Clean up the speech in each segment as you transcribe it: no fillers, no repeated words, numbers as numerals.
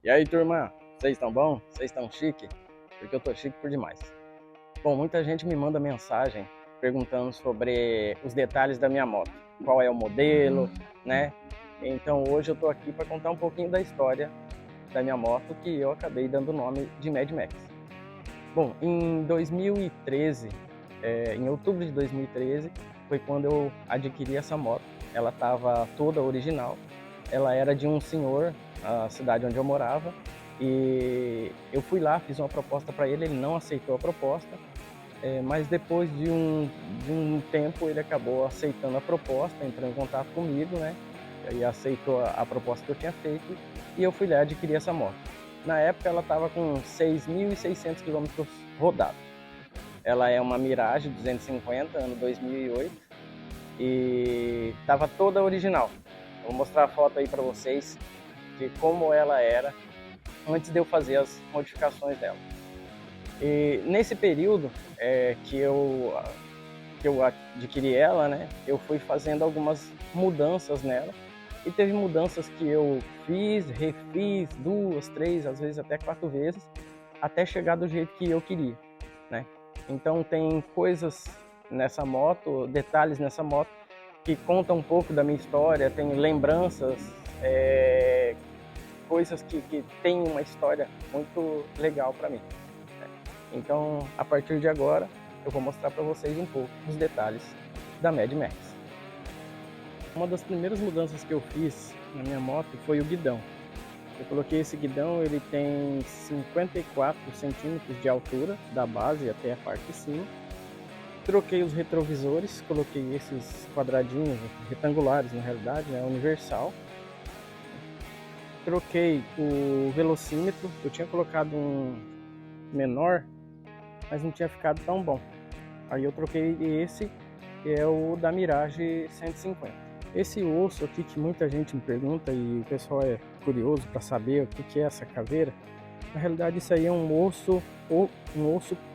E aí, turma? Vocês estão bom? Vocês estão chique? Porque eu tô chique por demais. Bom, muita gente me manda mensagem perguntando sobre os detalhes da minha moto. Qual é o modelo, né? Então hoje eu tô aqui para contar um pouquinho da história da minha moto que eu acabei dando o nome de Mad Max. Bom, em 2013, em outubro de 2013, foi quando eu adquiri essa moto. Ela estava toda original. Ela era de um senhor, a cidade onde eu morava, e eu fui lá, fiz uma proposta para ele, ele não aceitou a proposta, mas depois de um tempo ele acabou aceitando a proposta, entrou em contato comigo, né? E aceitou a proposta que eu tinha feito e eu fui lá adquirir essa moto. Na época ela estava com 6.600 quilômetros rodados. Ela é uma Mirage 250, ano 2008, e estava toda original. Eu vou mostrar a foto aí para vocês de como ela era antes de eu fazer as modificações dela. E nesse período que eu adquiri ela, né, eu fui fazendo algumas mudanças nela. E teve mudanças que eu fiz, refiz 2, 3, às vezes até 4 vezes, até chegar do jeito que eu queria, né? Então tem coisas nessa moto, detalhes nessa moto, que contam um pouco da minha história, tem lembranças, coisas que têm uma história muito legal para mim, né? Então, a partir de agora, eu vou mostrar para vocês um pouco dos detalhes da Mad Max. Uma das primeiras mudanças que eu fiz na minha moto foi o guidão. Eu coloquei esse guidão, ele tem 54 centímetros de altura, da base até a parte de cima. Troquei os retrovisores, coloquei esses quadradinhos retangulares, na realidade, né, universal. Troquei o velocímetro, eu tinha colocado um menor, mas não tinha ficado tão bom. Aí eu troquei esse, que é o da Mirage 150. Esse osso aqui que muita gente me pergunta e o pessoal é curioso para saber o que é essa caveira, na realidade isso aí é um osso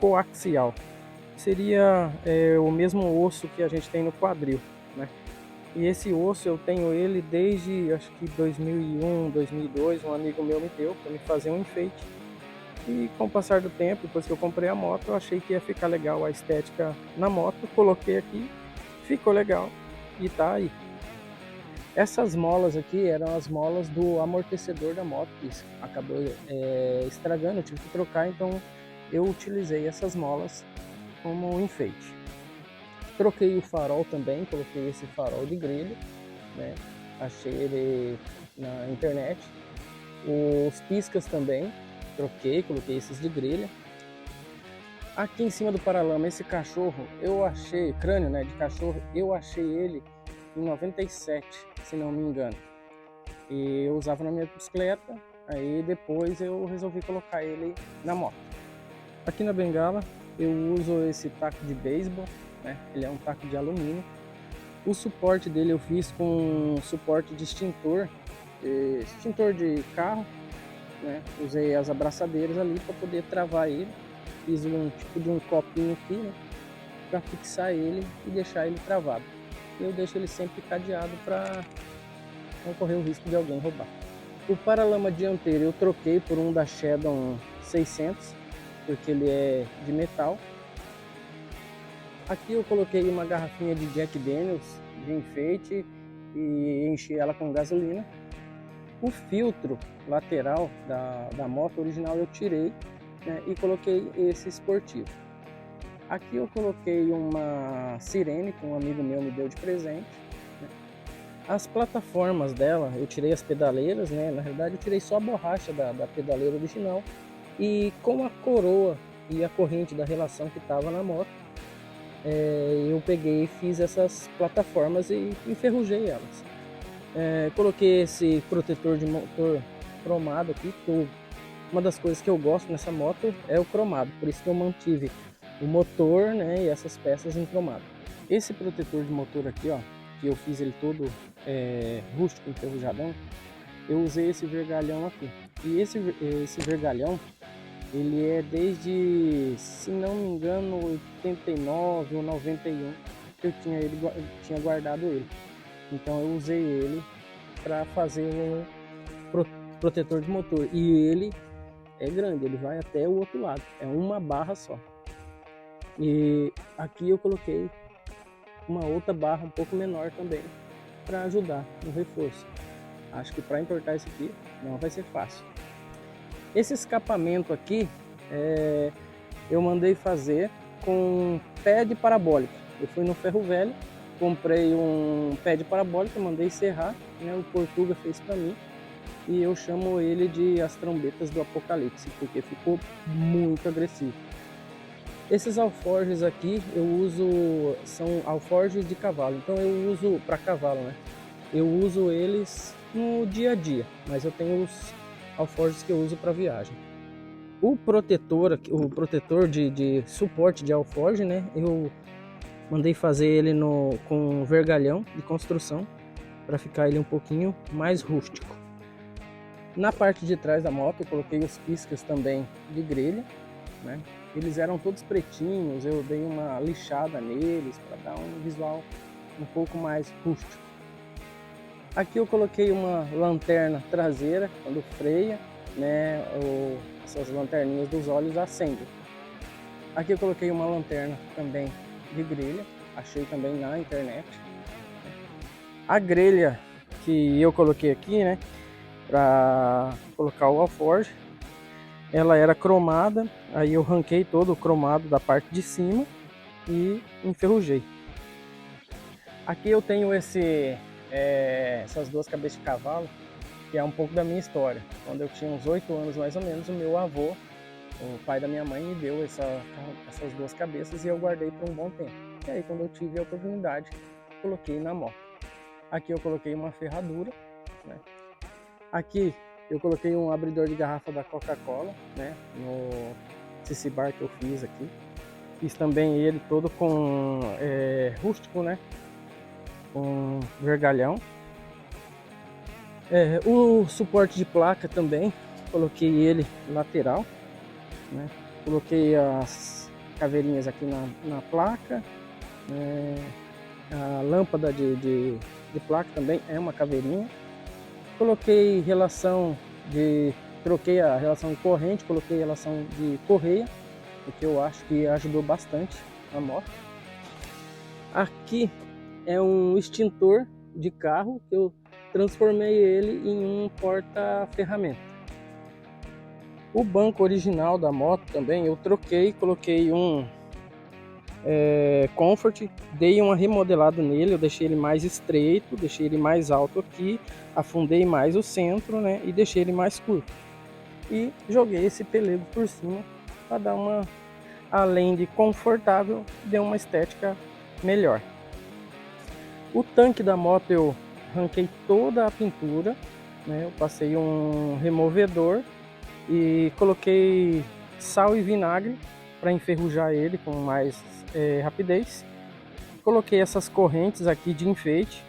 coaxial. Seria o mesmo osso que a gente tem no quadril, né? E esse osso eu tenho ele desde acho que 2001, 2002, um amigo meu me deu para me fazer um enfeite. E com o passar do tempo, depois que eu comprei a moto, eu achei que ia ficar legal a estética na moto, coloquei aqui, ficou legal e tá aí. Essas molas aqui eram as molas do amortecedor da moto, que acabou estragando, eu tive que trocar, então eu utilizei essas molas como enfeite. Troquei o farol também, coloquei esse farol de grelha, né? Achei ele na internet. Os piscas também, troquei, coloquei esses de grelha. Aqui em cima do paralama, esse cachorro, eu achei, crânio, né, de cachorro, eu achei ele em 97, se não me engano. E eu usava na minha bicicleta, aí depois eu resolvi colocar ele na moto. Aqui na bengala, eu uso esse taco de beisebol, né? Ele é um taco de alumínio. O suporte dele eu fiz com suporte de extintor de carro, né? Usei as abraçadeiras ali para poder travar ele. Fiz um tipo de um copinho aqui, né? Para fixar ele e deixar ele travado. Eu deixo ele sempre cadeado para não correr o risco de alguém roubar. O paralama dianteiro eu troquei por um da Shadow 600, porque ele é de metal. Aqui eu coloquei uma garrafinha de Jack Daniels de enfeite e enchi ela com gasolina. O filtro lateral da moto original eu tirei, né, e coloquei esse esportivo. Aqui eu coloquei uma sirene que um amigo meu me deu de presente, né. As plataformas dela, eu tirei as pedaleiras, né, na realidade eu tirei só a borracha da pedaleira original, e com a coroa e a corrente da relação que estava na moto, eu peguei e fiz essas plataformas e enferrujei elas. Coloquei esse protetor de motor cromado aqui, que uma das coisas que eu gosto nessa moto é o cromado, por isso que eu mantive o motor, né, e essas peças em cromado. Esse protetor de motor aqui, ó, que eu fiz ele todo rústico, enferrujadão, eu usei esse vergalhão aqui. E esse vergalhão, ele é desde, se não me engano, 89 ou 91 que eu tinha guardado ele. Então eu usei ele para fazer protetor de motor, e ele é grande, ele vai até o outro lado, é uma barra só. E aqui eu coloquei uma outra barra um pouco menor também para ajudar no reforço. Acho que para entortar isso aqui não vai ser fácil. Esse escapamento aqui eu mandei fazer com pé de parabólica. Eu fui no ferro velho, comprei um pé de parabólica, mandei serrar, né? O Portuga fez para mim e eu chamo ele de as trombetas do apocalipse, porque ficou muito agressivo. Esses alforjes aqui eu uso, são alforjes de cavalo, então eu uso para cavalo, né? Eu uso eles no dia a dia, mas eu tenho os alforjes que eu uso para viagem. O protetor de suporte de alforje, né? Eu mandei fazer ele com vergalhão de construção para ficar ele um pouquinho mais rústico. Na parte de trás da moto eu coloquei os piscas também de grelha, né? Eles eram todos pretinhos, eu dei uma lixada neles para dar um visual um pouco mais rústico. Aqui eu coloquei uma lanterna traseira quando freia, né? Essas lanterninhas dos olhos acendem. Aqui eu coloquei uma lanterna também de grelha, achei também na internet. A grelha que eu coloquei aqui, né, para colocar o alforje, ela era cromada, aí eu arranquei todo o cromado da parte de cima e enferrujei. Aqui eu tenho essas duas cabeças de cavalo, que é um pouco da minha história. Quando eu tinha uns 8 anos mais ou menos, o meu avô, o pai da minha mãe, me deu essas duas cabeças e eu guardei por um bom tempo. E aí quando eu tive a oportunidade, coloquei na moto. Aqui eu coloquei uma ferradura, né? Aqui eu coloquei um abridor de garrafa da Coca-Cola, né? No CC Bar que eu fiz aqui. Fiz também ele todo com rústico, né? Com vergalhão. O suporte de placa também, coloquei ele lateral, né? Coloquei as caveirinhas aqui na placa, a lâmpada de placa também é uma caveirinha. Coloquei troquei a relação de corrente, coloquei relação de correia, o que eu acho que ajudou bastante a moto. Aqui é um extintor de carro que eu transformei ele em um porta-ferramenta. O banco original da moto também eu troquei, coloquei um Comfort, dei uma remodelada nele, eu deixei ele mais estreito, deixei ele mais alto aqui, afundei mais o centro, né, e deixei ele mais curto. E joguei esse pelego por cima para dar uma, além de confortável, deu uma estética melhor. O tanque da moto eu arranquei toda a pintura, né, eu passei um removedor e coloquei sal e vinagre para enferrujar ele com mais rapidez. Coloquei essas correntes aqui de enfeite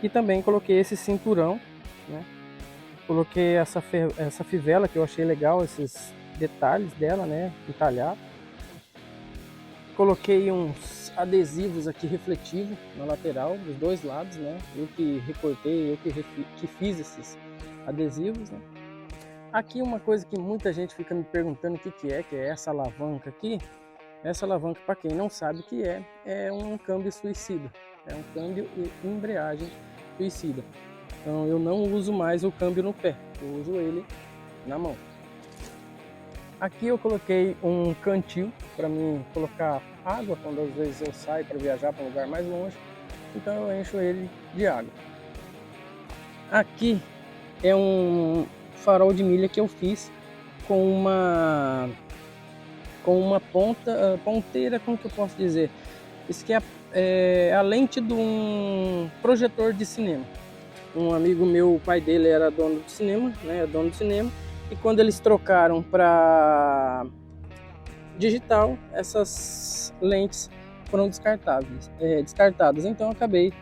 e também coloquei esse cinturão, né? Coloquei essa fivela que eu achei legal, esses detalhes dela, né, entalhado. Coloquei uns adesivos aqui refletivos na lateral dos dois lados, né? Eu que recortei, eu que fiz esses adesivos, né? Aqui uma coisa que muita gente fica me perguntando o que é essa alavanca aqui. Essa alavanca, para quem não sabe o que é um câmbio suicida. É um câmbio e embreagem suicida. Então eu não uso mais o câmbio no pé, eu uso ele na mão. Aqui eu coloquei um cantil para mim colocar água quando às vezes eu saio para viajar para um lugar mais longe. Então eu encho ele de água. Aqui é um farol de milha que eu fiz com uma ponteira, como que eu posso dizer? Isso aqui é a lente de um projetor de cinema. Um amigo meu, o pai dele era dono do cinema, né? Dono do cinema. E quando eles trocaram para digital, essas lentes foram descartadas. Então eu acabei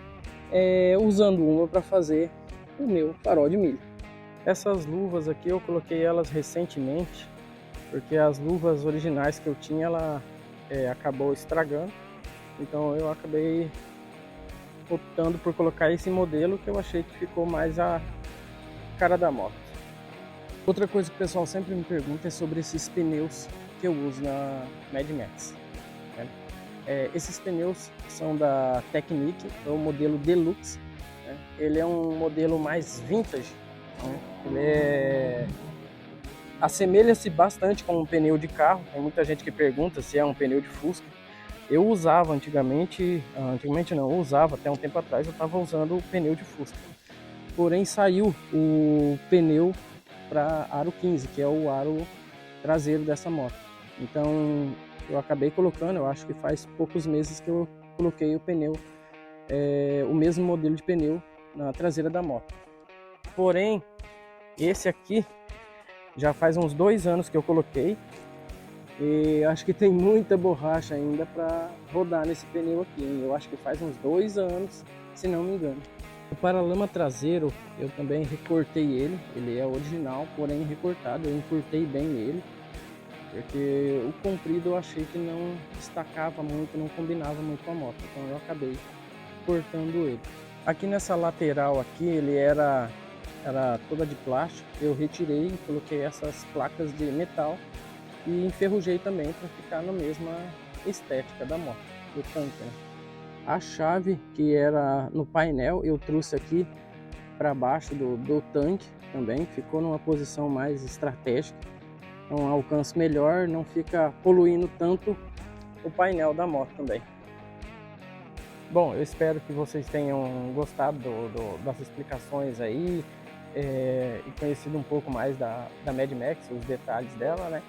usando uma para fazer o meu farol de milha. Essas luvas aqui eu coloquei elas recentemente, porque as luvas originais que eu tinha, ela acabou estragando. Então eu acabei optando por colocar esse modelo que eu achei que ficou mais a cara da moto. Outra coisa que o pessoal sempre me pergunta é sobre esses pneus que eu uso na Mad Max, né? Esses pneus são da Technic, é o modelo Deluxe, né? Ele é um modelo mais vintage, né? Assemelha-se bastante com um pneu de carro. Tem muita gente que pergunta se é um pneu de Fusca. Eu usava antigamente não, eu usava até um tempo atrás, eu estava usando o pneu de Fusca. Porém saiu o pneu para aro 15, que é o aro traseiro dessa moto. Então eu acabei colocando, eu acho que faz poucos meses que eu coloquei o pneu, o mesmo modelo de pneu na traseira da moto. Porém, esse aqui já faz uns 2 anos que eu coloquei e acho que tem muita borracha ainda para rodar nesse pneu aqui, hein? Eu acho que faz uns 2 anos, se não me engano. O paralama traseiro eu também recortei ele é original, porém recortado, eu encurtei bem ele, porque o comprido eu achei que não destacava muito, não combinava muito com a moto, então eu acabei cortando ele. Aqui nessa lateral aqui, ele era toda de plástico, eu retirei e coloquei essas placas de metal e enferrujei também para ficar na mesma estética da moto, do tanque, né? A chave que era no painel eu trouxe aqui para baixo do tanque também, ficou numa posição mais estratégica, um alcance melhor, não fica poluindo tanto o painel da moto também. Bom, eu espero que vocês tenham gostado das explicações aí e conhecido um pouco mais da Mad Max, os detalhes dela, né?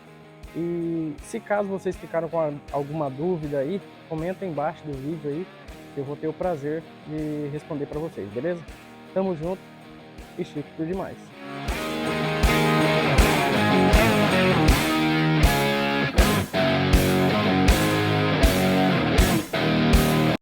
E se caso vocês ficaram com alguma dúvida aí, comenta embaixo do vídeo aí, que eu vou ter o prazer de responder para vocês, beleza? Tamo junto e chique por demais!